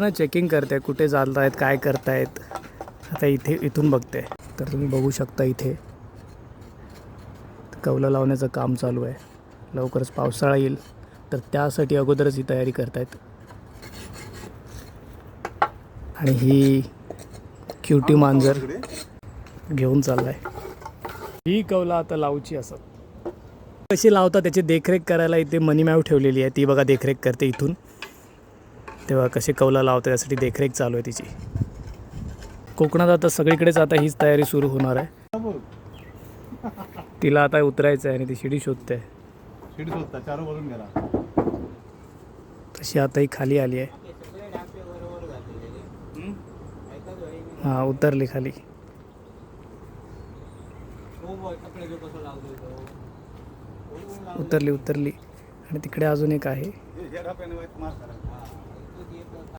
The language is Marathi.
ना चेकिंग करते कुठे चालतायत काय करतायत. आता इथून बघते तर तुम्ही बघू शकता इथे कौलं लावण्याचं काम चालू आहे. लवकरच पावसाळा येईल तर त्यासाठी अगोदरच ही तयारी करतायत. आणि ही क्युटी मांजर घेऊन चाललाय. ही कौला आता लावची असत. कशी लावतात त्याची देखरेख करायला इथे मनीमॅव ठेवलेली आहे. ती बघा देखरेख करते इथून. तेव्हा कसे कौला लावते त्यासाठी देखरेख चालू आहे तिची. कोकणात आता सगळीकडेच आता हीच तयारी सुरू होणार आहे. तिला आता उतरायचं आहे आणि ती शिडी शोधते. तशी आता ही खाली आली आहे. हां उतरली खाली. उतरली आणि तिकडे अजून एक आहे.